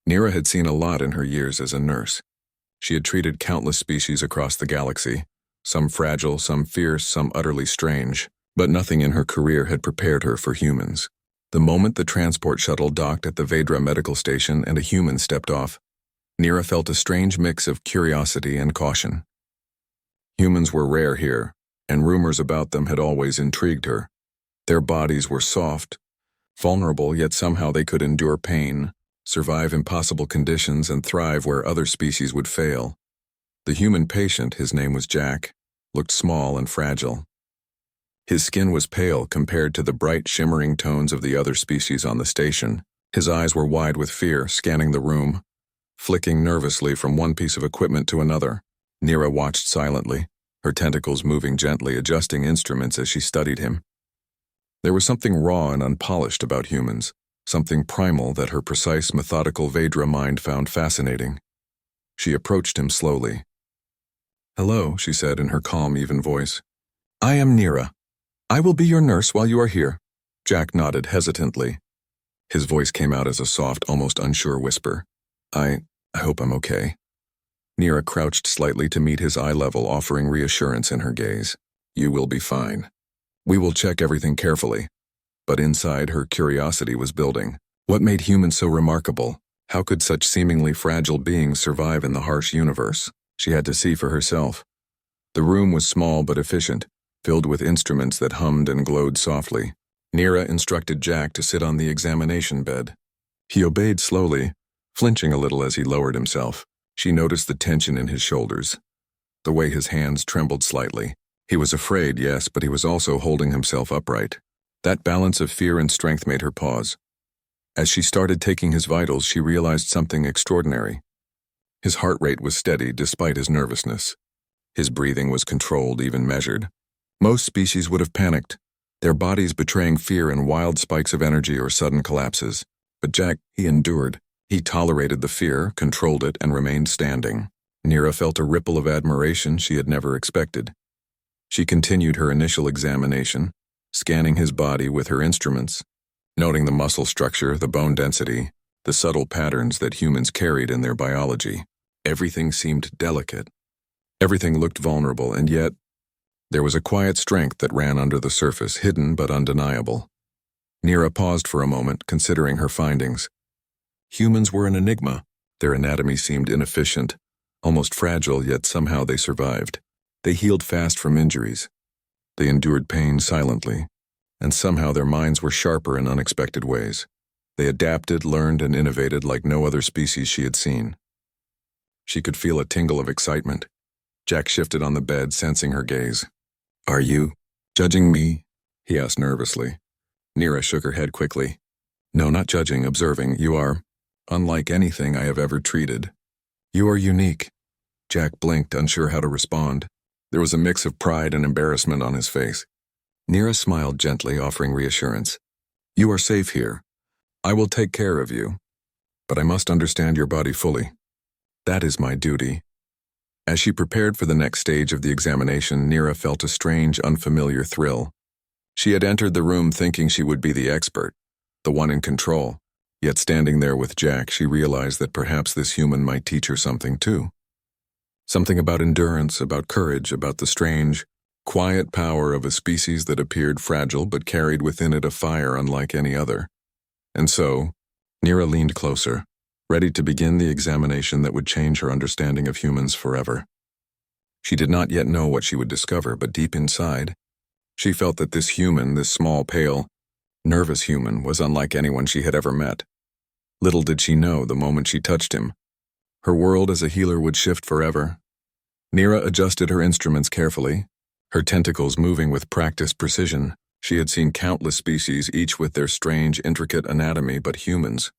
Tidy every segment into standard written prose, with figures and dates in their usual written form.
Nira had seen a lot in her years as a nurse. She had treated countless species across the galaxy, some fragile, some fierce, some utterly strange, but nothing in her career had prepared her for humans. The moment the transport shuttle docked at the Vedra medical station and a human stepped off, Nira felt a strange mix of curiosity and caution. Humans were rare here, and rumors about them had always intrigued her. Their bodies were soft, vulnerable, yet somehow they could endure pain, survive impossible conditions, and thrive where other species would fail. The human patient, his name was Jack, looked small and fragile. His skin was pale compared to the bright, shimmering tones of the other species on the station. His eyes were wide with fear, scanning the room, flicking nervously from one piece of equipment to another. Nira watched silently, her tentacles moving gently, adjusting instruments as she studied him. There was something raw and unpolished about humans, something primal that her precise, methodical Vedra mind found fascinating. She approached him slowly. "Hello," she said in her calm, even voice. "I am Nira. I will be your nurse while you are here." Jack nodded hesitantly. His voice came out as a soft, almost unsure whisper. I hope I'm okay." Nira crouched slightly to meet his eye level, offering reassurance in her gaze. "You will be fine. We will check everything carefully." But inside, her curiosity was building. What made humans so remarkable? How could such seemingly fragile beings survive in the harsh universe? She had to see for herself. The room was small but efficient, filled with instruments that hummed and glowed softly. Nira instructed Jack to sit on the examination bed. He obeyed slowly, flinching a little as he lowered himself. She noticed the tension in his shoulders, the way his hands trembled slightly. He was afraid, yes, but he was also holding himself upright. That balance of fear and strength made her pause. As she started taking his vitals, she realized something extraordinary. His heart rate was steady despite his nervousness. His breathing was controlled, even measured. Most species would have panicked, their bodies betraying fear in wild spikes of energy or sudden collapses. But Jack, he endured. He tolerated the fear, controlled it, and remained standing. Nira felt a ripple of admiration she had never expected. She continued her initial examination, scanning his body with her instruments, noting the muscle structure, the bone density, the subtle patterns that humans carried in their biology. Everything seemed delicate. Everything looked vulnerable, and yet there was a quiet strength that ran under the surface, hidden but undeniable. Nira paused for a moment, considering her findings. Humans were an enigma. Their anatomy seemed inefficient, almost fragile, yet somehow they survived. They healed fast from injuries. They endured pain silently, and somehow their minds were sharper in unexpected ways. They adapted, learned, and innovated like no other species she had seen. She could feel a tingle of excitement. Jack shifted on the bed, sensing her gaze. "Are you judging me?" he asked nervously. Nira shook her head quickly. "No, not judging, observing. You are unlike anything I have ever treated. You are unique." Jack blinked, unsure how to respond. There was a mix of pride and embarrassment on his face. Nira smiled gently, offering reassurance. "You are safe here. I will take care of you. But I must understand your body fully. That is my duty." As she prepared for the next stage of the examination, Nira felt a strange, unfamiliar thrill. She had entered the room thinking she would be the expert, the one in control. Yet standing there with Jack, she realized that perhaps this human might teach her something too. Something about endurance, about courage, about the strange, quiet power of a species that appeared fragile but carried within it a fire unlike any other. And so, Nira leaned closer, ready to begin the examination that would change her understanding of humans forever. She did not yet know what she would discover, but deep inside, she felt that this human, this small, pale, nervous human, was unlike anyone she had ever met. Little did she know, the moment she touched him, her world as a healer would shift forever. Nira adjusted her instruments carefully, her tentacles moving with practiced precision. She had seen countless species, each with their strange, intricate anatomy, but humans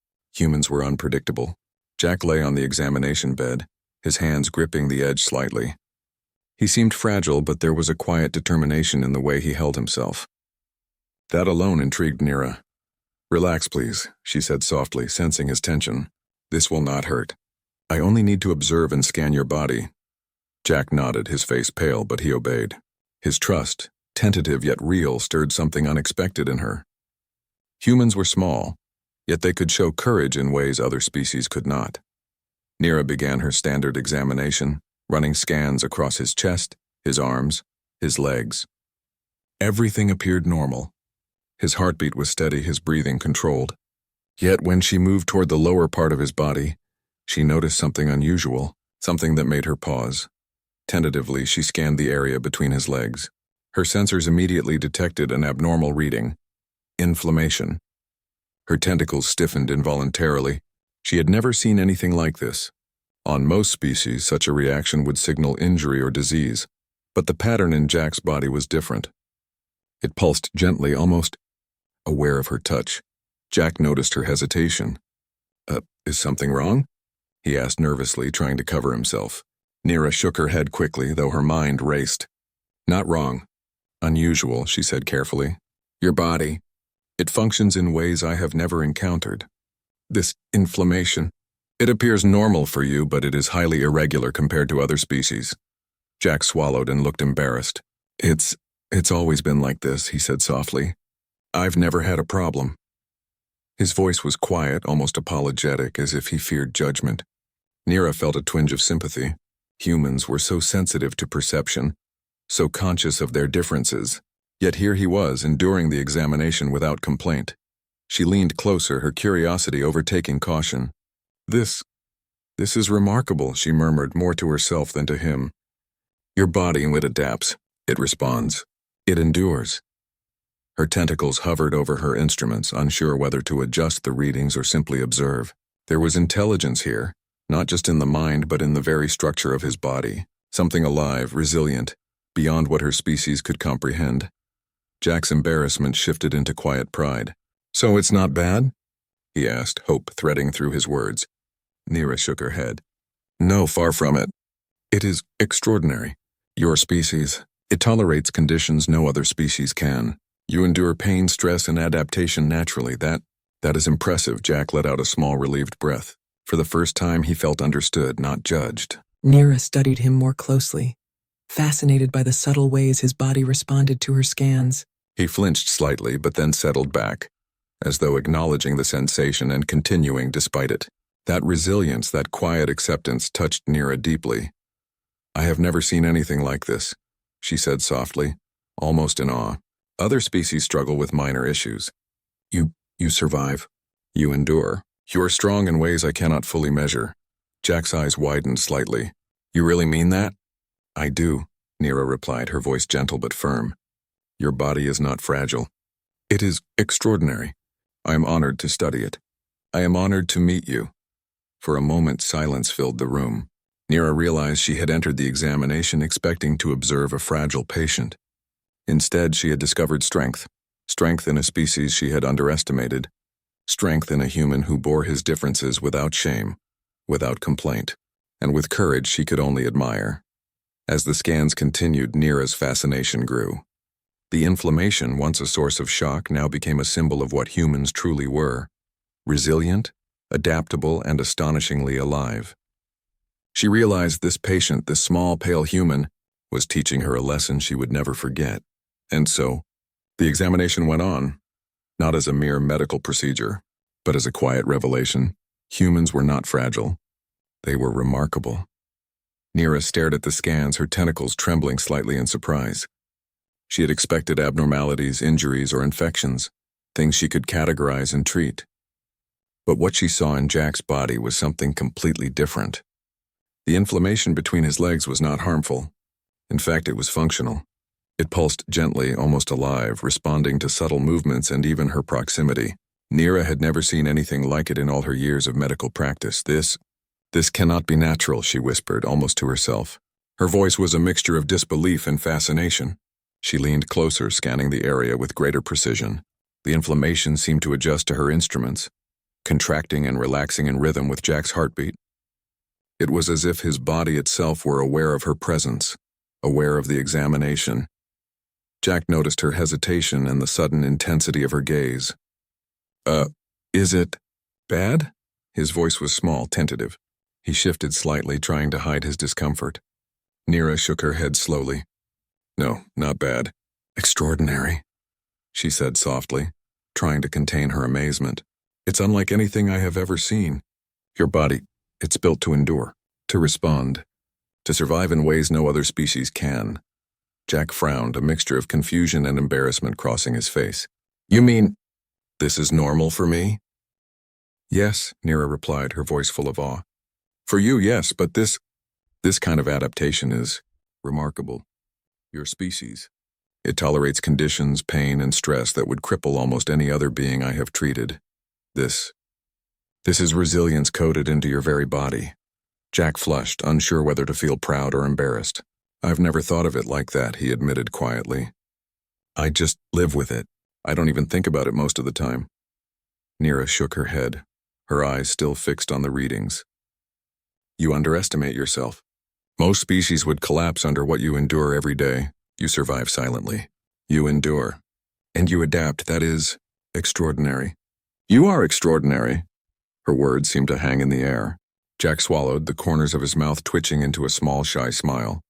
were unpredictable. Jack lay on the examination bed, his hands gripping the edge slightly. He seemed fragile, but there was a quiet determination in the way he held himself. That alone intrigued Nira. "Relax, please," she said softly, sensing his tension. "This will not hurt. I only need to observe and scan your body." Jack nodded, his face pale, but he obeyed. His trust, tentative yet real, stirred something unexpected in her. Humans were small, yet they could show courage in ways other species could not. Nira began her standard examination, running scans across his chest, his arms, his legs. Everything appeared normal. His heartbeat was steady, his breathing controlled. Yet when she moved toward the lower part of his body, she noticed something unusual, something that made her pause. Tentatively, she scanned the area between his legs. Her sensors immediately detected an abnormal reading: inflammation. Her tentacles stiffened involuntarily. She had never seen anything like this. On most species, such a reaction would signal injury or disease, but the pattern in Jack's body was different. It pulsed gently, almost aware of her touch. Jack noticed her hesitation. Is something wrong?" he asked nervously, trying to cover himself. Nira shook her head quickly, though her mind raced. "Not wrong. Unusual," she said carefully. "Your body. It functions in ways I have never encountered. This inflammation. It appears normal for you, but it is highly irregular compared to other species." Jack swallowed and looked embarrassed. It's always been like this," he said softly. "I've never had a problem." His voice was quiet, almost apologetic, as if he feared judgment. Nira felt a twinge of sympathy. Humans were so sensitive to perception, so conscious of their differences. Yet here he was, enduring the examination without complaint. She leaned closer, her curiosity overtaking caution. This is remarkable," she murmured, more to herself than to him. "Your body, it adapts. It responds. It endures." Her tentacles hovered over her instruments, unsure whether to adjust the readings or simply observe. There was intelligence here, not just in the mind but in the very structure of his body, something alive, resilient, beyond what her species could comprehend. Jack's embarrassment shifted into quiet pride. "So it's not bad?" he asked, hope threading through his words. Nira shook her head. "No, far from it. It is extraordinary. Your species, it tolerates conditions no other species can. You endure pain, stress, and adaptation naturally. That is impressive." Jack let out a small, relieved breath. For the first time, he felt understood, not judged. Nira studied him more closely, fascinated by the subtle ways his body responded to her scans. He flinched slightly, but then settled back, as though acknowledging the sensation and continuing despite it. That resilience, that quiet acceptance touched Nira deeply. "I have never seen anything like this," she said softly, almost in awe. "Other species struggle with minor issues. You survive. You endure. You are strong in ways I cannot fully measure." Jack's eyes widened slightly. "You really mean that?" "I do," Nira replied, her voice gentle but firm. "Your body is not fragile. It is extraordinary. I am honored to study it. I am honored to meet you." For a moment, silence filled the room. Nira realized she had entered the examination expecting to observe a fragile patient. Instead, she had discovered strength in a species she had underestimated, strength in a human who bore his differences without shame, without complaint, and with courage she could only admire. As the scans continued, Nira's fascination grew. The inflammation, once a source of shock, now became a symbol of what humans truly were: resilient, adaptable, and astonishingly alive. She realized this patient, this small, pale human, was teaching her a lesson she would never forget. And so, the examination went on, not as a mere medical procedure, but as a quiet revelation. Humans were not fragile. They were remarkable. Nira stared at the scans, her tentacles trembling slightly in surprise. She had expected abnormalities, injuries, or infections, things she could categorize and treat. But what she saw in Jack's body was something completely different. The inflammation between his legs was not harmful. In fact, it was functional. It pulsed gently, almost alive, responding to subtle movements and even her proximity. Nira had never seen anything like it in all her years of medical practice. This cannot be natural," she whispered, almost to herself. Her voice was a mixture of disbelief and fascination. She leaned closer, scanning the area with greater precision. The inflammation seemed to adjust to her instruments, contracting and relaxing in rhythm with Jack's heartbeat. It was as if his body itself were aware of her presence, aware of the examination. Jack noticed her hesitation and the sudden intensity of her gaze. Is it bad?" His voice was small, tentative. He shifted slightly, trying to hide his discomfort. Nira shook her head slowly. "No, not bad. Extraordinary," she said softly, trying to contain her amazement. It's unlike anything I have ever seen. Your body, it's built to endure, to respond, to survive in ways no other species can. Jack frowned, a mixture of confusion and embarrassment crossing his face. You mean, this is normal for me? Yes, Nira replied, her voice full of awe. For you, yes, but this kind of adaptation is remarkable. Your species. It tolerates conditions, pain, and stress that would cripple almost any other being I have treated. This is resilience coded into your very body. Jack flushed, unsure whether to feel proud or embarrassed. I've never thought of it like that, he admitted quietly. I just live with it. I don't even think about it most of the time. Nira shook her head, her eyes still fixed on the readings. You underestimate yourself. Most species would collapse under what you endure every day. You survive silently. You endure. And you adapt. That is extraordinary. You are extraordinary. Her words seemed to hang in the air. Jack swallowed, the corners of his mouth twitching into a small, shy smile.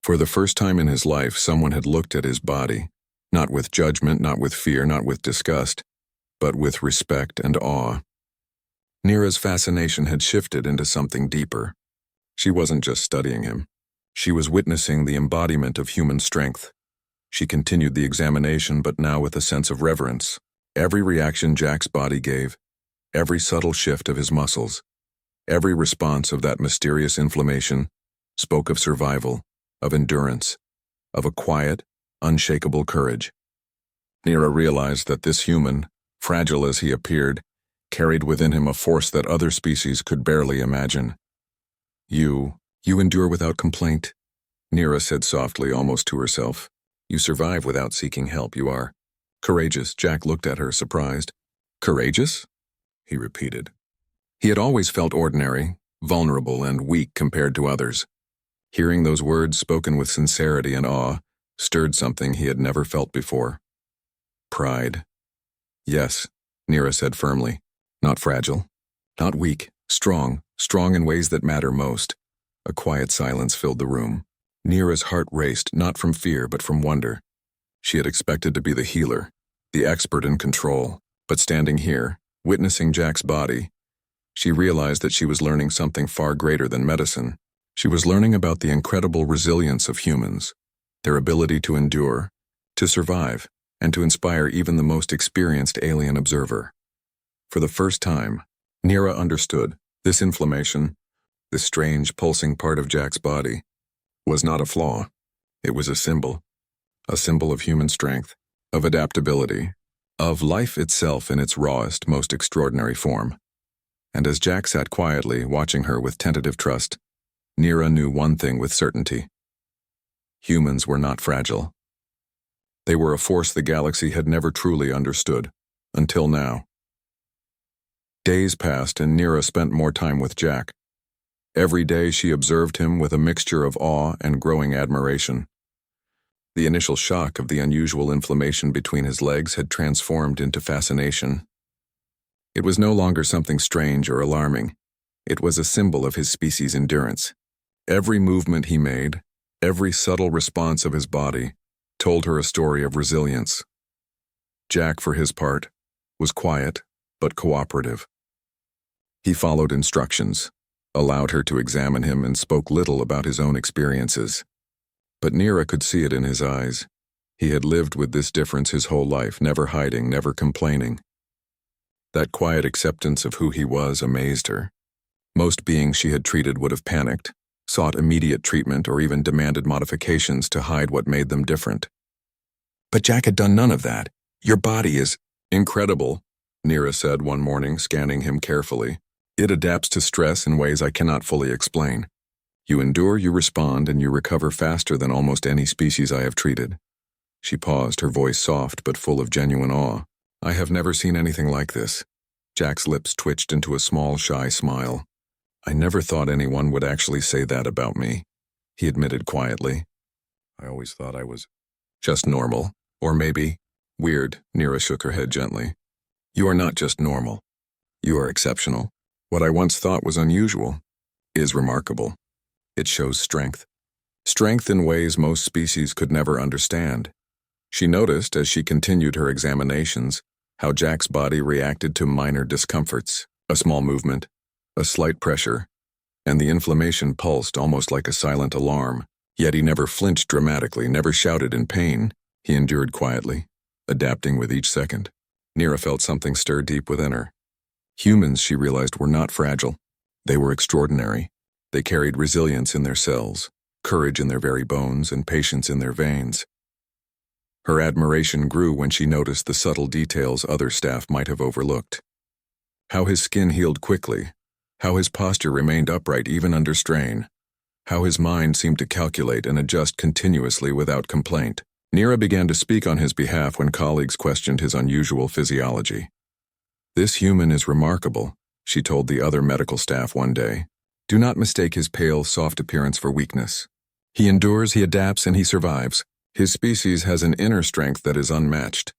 For the first time in his life, someone had looked at his body, not with judgment, not with fear, not with disgust, but with respect and awe. Nira's fascination had shifted into something deeper. She wasn't just studying him. She was witnessing the embodiment of human strength. She continued the examination, but now with a sense of reverence. Every reaction Jack's body gave, every subtle shift of his muscles, every response of that mysterious inflammation spoke of survival, of endurance, of a quiet, unshakable courage. Nira realized that this human, fragile as he appeared, carried within him a force that other species could barely imagine. You endure without complaint, Nira said softly, almost to herself. You survive without seeking help. You are courageous. Jack looked at her, surprised. Courageous? He repeated. He had always felt ordinary, vulnerable, and weak compared to others. Hearing those words spoken with sincerity and awe stirred something he had never felt before. Pride. Yes, Nira said firmly. Not fragile, not weak, strong in ways that matter most. A quiet silence filled the room. Nira's heart raced, not from fear but from wonder. She had expected to be the healer, the expert in control, but standing here, witnessing Jack's body, she realized that she was learning something far greater than medicine. She was learning about the incredible resilience of humans, their ability to endure, to survive, and to inspire even the most experienced alien observer. For the first time, Nira understood this inflammation, this strange pulsing part of Jack's body, was not a flaw. It was a symbol of human strength, of adaptability, of life itself in its rawest, most extraordinary form. And as Jack sat quietly, watching her with tentative trust, Nira knew one thing with certainty. Humans were not fragile. They were a force the galaxy had never truly understood, until now. Days passed and Nira spent more time with Jack. Every day she observed him with a mixture of awe and growing admiration. The initial shock of the unusual inflammation between his legs had transformed into fascination. It was no longer something strange or alarming. It was a symbol of his species' endurance. Every movement he made, every subtle response of his body, told her a story of resilience. Jack, for his part, was quiet but cooperative. He followed instructions, allowed her to examine him, and spoke little about his own experiences. But Nira could see it in his eyes. He had lived with this difference his whole life, never hiding, never complaining. That quiet acceptance of who he was amazed her. Most beings she had treated would have panicked, sought immediate treatment, or even demanded modifications to hide what made them different. But Jack had done none of that. Your body is incredible, Nira said one morning, scanning him carefully. It adapts to stress in ways I cannot fully explain. You endure, you respond, and you recover faster than almost any species I have treated. She paused, her voice soft but full of genuine awe. I have never seen anything like this. Jack's lips twitched into a small, shy smile. I never thought anyone would actually say that about me, he admitted quietly. I always thought I was just normal, or maybe weird. Nira shook her head gently. You are not just normal. You are exceptional. What I once thought was unusual is remarkable. It shows strength. Strength in ways most species could never understand. She noticed, as she continued her examinations, how Jack's body reacted to minor discomforts, a small movement, a slight pressure, and the inflammation pulsed almost like a silent alarm. Yet he never flinched dramatically, never shouted in pain. He endured quietly, adapting with each second. Nira felt something stir deep within her. Humans, she realized, were not fragile. They were extraordinary. They carried resilience in their cells, courage in their very bones, and patience in their veins. Her admiration grew when she noticed the subtle details other staff might have overlooked. How his skin healed quickly, how his posture remained upright even under strain, how his mind seemed to calculate and adjust continuously without complaint. Nira began to speak on his behalf when colleagues questioned his unusual physiology. "This human is remarkable," she told the other medical staff one day. "Do not mistake his pale, soft appearance for weakness. He endures, he adapts, and he survives. His species has an inner strength that is unmatched."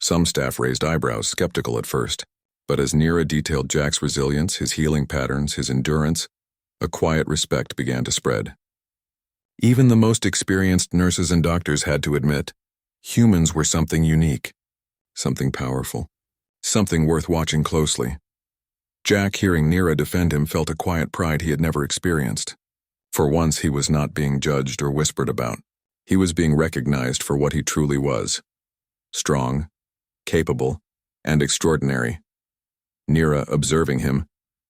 Some staff raised eyebrows, skeptical at first, but as Nira detailed Jack's resilience, his healing patterns, his endurance, a quiet respect began to spread. Even the most experienced nurses and doctors had to admit, humans were something unique, something powerful, something worth watching closely. Jack, hearing Nira defend him, felt a quiet pride he had never experienced. For once, he was not being judged or whispered about. He was being recognized for what he truly was: strong, capable, and extraordinary. Nira, observing him,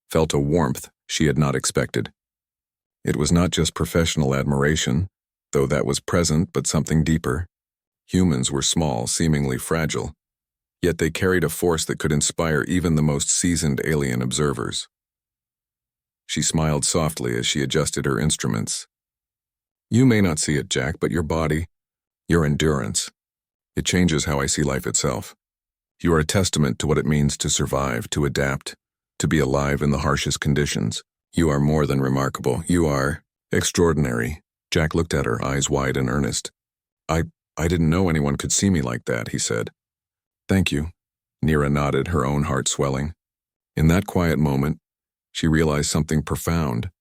felt a warmth she had not expected. It was not just professional admiration, though that was present, but something deeper. Humans were small, seemingly fragile, yet they carried a force that could inspire even the most seasoned alien observers. She smiled softly as she adjusted her instruments. "You may not see it, Jack, but your body, your endurance, it changes how I see life itself. You are a testament to what it means to survive, to adapt, to be alive in the harshest conditions. You are more than remarkable. You are extraordinary." Jack looked at her, eyes wide and earnest. I didn't know anyone could see me like that," he said. "Thank you." Nira nodded, her own heart swelling. In that quiet moment, she realized something profound.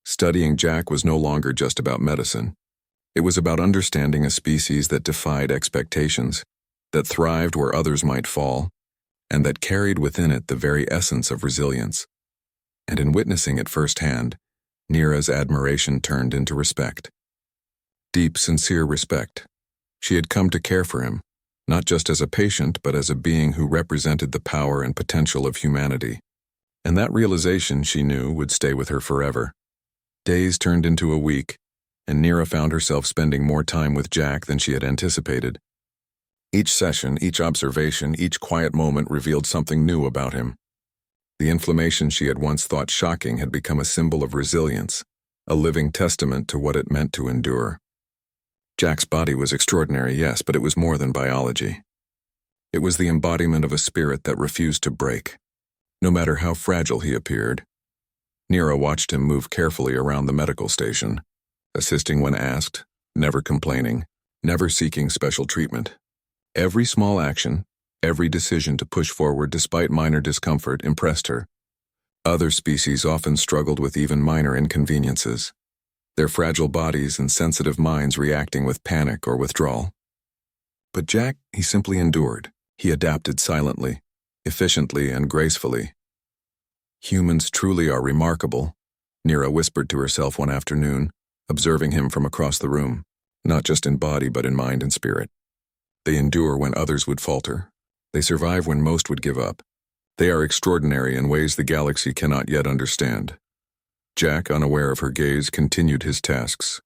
Studying Jack was no longer just about medicine. It was about understanding a species that defied expectations, that thrived where others might fall, and that carried within it the very essence of resilience. And in witnessing it firsthand, Nira's admiration turned into respect. Deep, sincere respect. She had come to care for him, not just as a patient, but as a being who represented the power and potential of humanity. And that realization, she knew, would stay with her forever. Days turned into a week, and Nira found herself spending more time with Jack than she had anticipated. Each session, each observation, each quiet moment revealed something new about him. The inflammation she had once thought shocking had become a symbol of resilience, a living testament to what it meant to endure. Jack's body was extraordinary, yes, but it was more than biology. It was the embodiment of a spirit that refused to break, no matter how fragile he appeared. Nira watched him move carefully around the medical station, assisting when asked, never complaining, never seeking special treatment. Every small action, every decision to push forward despite minor discomfort impressed her. Other species often struggled with even minor inconveniences, their fragile bodies and sensitive minds reacting with panic or withdrawal. But Jack, he simply endured. He adapted silently, efficiently, and gracefully. "Humans truly are remarkable," Nira whispered to herself one afternoon, observing him from across the room, not just in body but in mind and spirit. They endure when others would falter. They survive when most would give up. They are extraordinary in ways the galaxy cannot yet understand. Jack, unaware of her gaze, continued his tasks.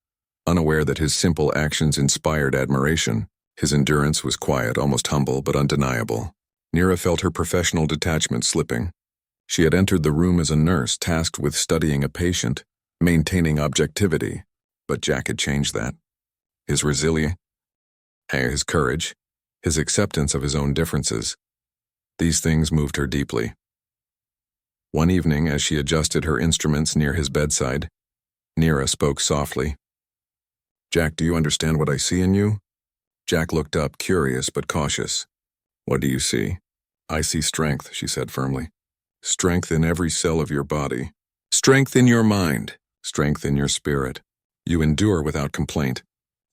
Unaware that his simple actions inspired admiration, his endurance was quiet, almost humble, but undeniable. Nira felt her professional detachment slipping. She had entered the room as a nurse tasked with studying a patient, maintaining objectivity, but Jack had changed that. His resilience, his courage, his acceptance of his own differences. These things moved her deeply. One evening, as she adjusted her instruments near his bedside, Nira spoke softly. "Jack, do you understand what I see in you?" Jack looked up, curious but cautious. "What do you see?" "I see strength," she said firmly. "Strength in every cell of your body. Strength in your mind. Strength in your spirit. You endure without complaint.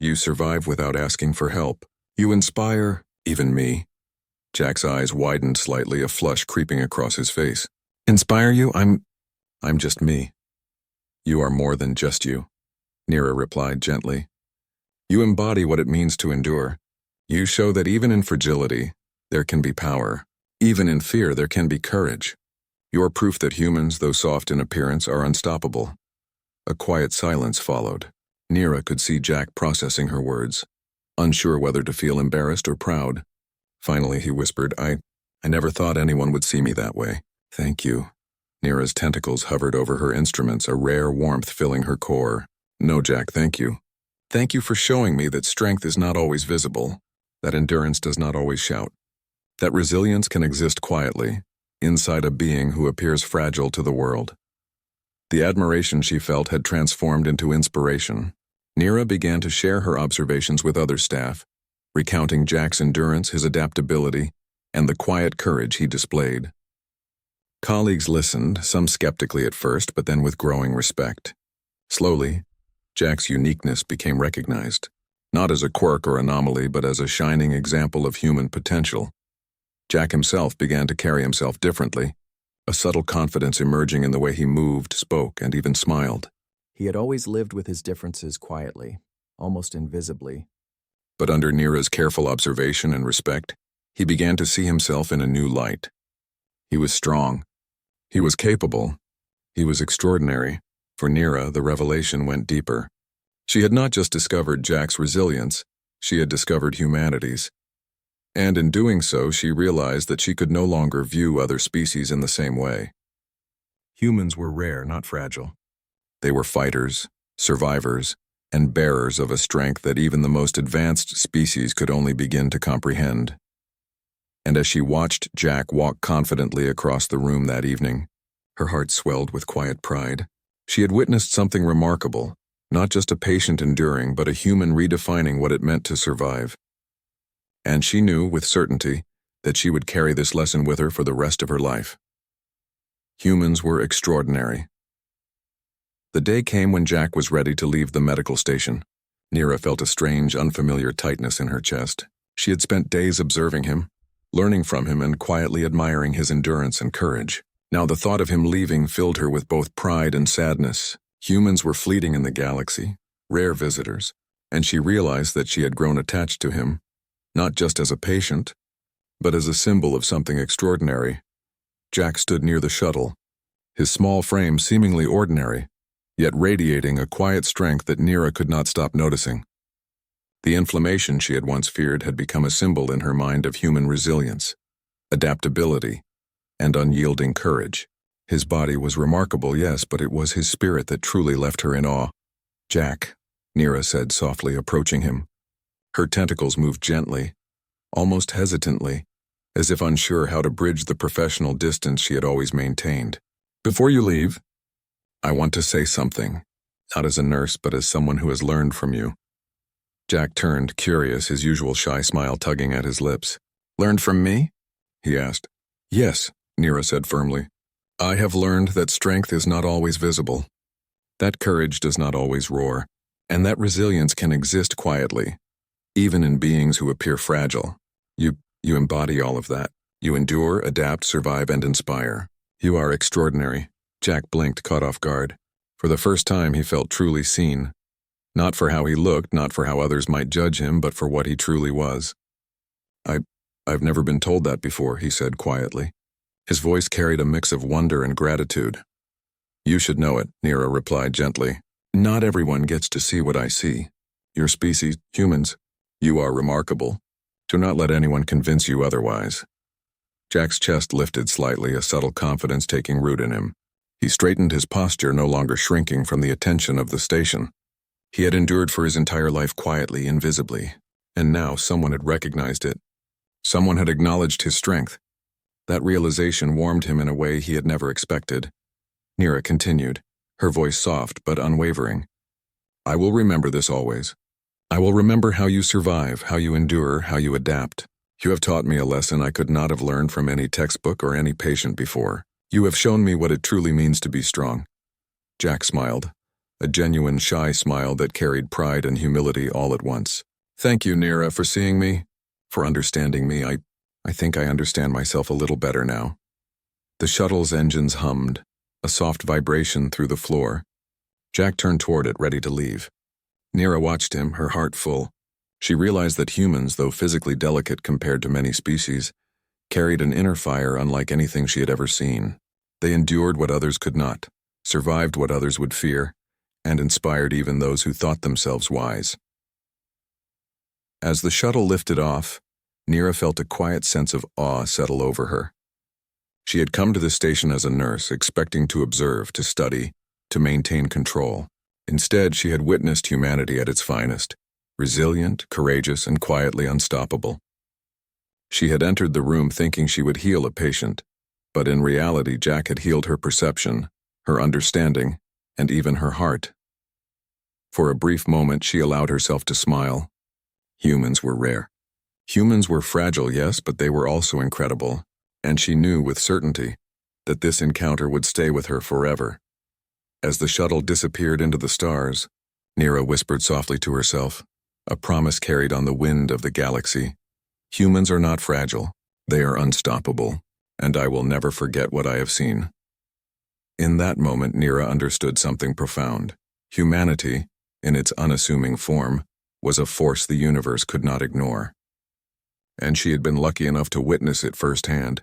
You survive without asking for help. You inspire, even me. Jack's eyes widened slightly, a flush creeping across his face. Inspire you? I'm just me. You are more than just you, Nira replied gently. You embody what it means to endure. You show that even in fragility, there can be power. Even in fear, there can be courage. You're proof that humans, though soft in appearance, are unstoppable. A quiet silence followed. Nira could see Jack processing her words, unsure whether to feel embarrassed or proud. Finally, he whispered, I never thought anyone would see me that way. Thank you. Nira's tentacles hovered over her instruments, a rare warmth filling her core. No, Jack, thank you. Thank you for showing me that strength is not always visible, that endurance does not always shout, that resilience can exist quietly, inside a being who appears fragile to the world. The admiration she felt had transformed into inspiration. Nira began to share her observations with other staff, recounting Jack's endurance, his adaptability, and the quiet courage he displayed. Colleagues listened, some skeptically at first, but then with growing respect. Slowly, Jack's uniqueness became recognized, not as a quirk or anomaly, but as a shining example of human potential. Jack himself began to carry himself differently, a subtle confidence emerging in the way he moved, spoke, and even smiled. He had always lived with his differences quietly, almost invisibly. But under Nira's careful observation and respect, he began to see himself in a new light. He was strong. He was capable. He was extraordinary. For Nira, the revelation went deeper. She had not just discovered Jack's resilience, she had discovered humanity's. And in doing so, she realized that she could no longer view other species in the same way. Humans were rare, not fragile. They were fighters, survivors, and bearers of a strength that even the most advanced species could only begin to comprehend. And as she watched Jack walk confidently across the room that evening, her heart swelled with quiet pride. She had witnessed something remarkable, not just a patient enduring, but a human redefining what it meant to survive. And she knew with certainty that she would carry this lesson with her for the rest of her life. Humans were extraordinary. The day came when Jack was ready to leave the medical station. Nira felt a strange, unfamiliar tightness in her chest. She had spent days observing him, learning from him and quietly admiring his endurance and courage. Now the thought of him leaving filled her with both pride and sadness. Humans were fleeting in the galaxy, rare visitors, and she realized that she had grown attached to him, not just as a patient, but as a symbol of something extraordinary. Jack stood near the shuttle, his small frame seemingly ordinary, yet radiating a quiet strength that Nira could not stop noticing. The inflammation she had once feared had become a symbol in her mind of human resilience, adaptability, and unyielding courage. His body was remarkable, yes, but it was his spirit that truly left her in awe. Jack, Nira said softly, approaching him. Her tentacles moved gently, almost hesitantly, as if unsure how to bridge the professional distance she had always maintained. Before you leave, I want to say something, not as a nurse, but as someone who has learned from you. Jack turned, curious, his usual shy smile tugging at his lips. Learned from me? He asked. Yes, Nira said firmly. I have learned that strength is not always visible, that courage does not always roar, and that resilience can exist quietly, even in beings who appear fragile. You embody all of that. You endure, adapt, survive, and inspire. You are extraordinary. Jack blinked, caught off guard. For the first time, he felt truly seen. Not for how he looked, not for how others might judge him, but for what he truly was. I've never been told that before, he said quietly. His voice carried a mix of wonder and gratitude. You should know it, Nira replied gently. Not everyone gets to see what I see. Your species, humans, you are remarkable. Do not let anyone convince you otherwise. Jack's chest lifted slightly, a subtle confidence taking root in him. He straightened his posture, no longer shrinking from the attention of the station. He had endured for his entire life quietly, invisibly, and now someone had recognized it. Someone had acknowledged his strength. That realization warmed him in a way he had never expected. Nira continued, her voice soft but unwavering. I will remember this always. I will remember how you survive, how you endure, how you adapt. You have taught me a lesson I could not have learned from any textbook or any patient before. You have shown me what it truly means to be strong. Jack smiled, a genuine shy smile that carried pride and humility all at once. Thank you, Nira, for seeing me, for understanding me. I think I understand myself a little better now. The shuttle's engines hummed, a soft vibration through the floor. Jack turned toward it, ready to leave. Nira watched him, her heart full. She realized that humans, though physically delicate compared to many species, carried an inner fire unlike anything she had ever seen. They endured what others could not, survived what others would fear, and inspired even those who thought themselves wise. As the shuttle lifted off, Nira felt a quiet sense of awe settle over her. She had come to the station as a nurse, expecting to observe, to study, to maintain control. Instead, she had witnessed humanity at its finest, resilient, courageous, and quietly unstoppable. She had entered the room thinking she would heal a patient, but in reality Jack had healed her perception, her understanding, and even her heart. For a brief moment she allowed herself to smile. Humans were rare. Humans were fragile, yes, but they were also incredible, and she knew with certainty that this encounter would stay with her forever. As the shuttle disappeared into the stars, Nira whispered softly to herself, a promise carried on the wind of the galaxy. Humans are not fragile, they are unstoppable, and I will never forget what I have seen. In that moment, Nira understood something profound. Humanity, in its unassuming form, was a force the universe could not ignore. And she had been lucky enough to witness it firsthand.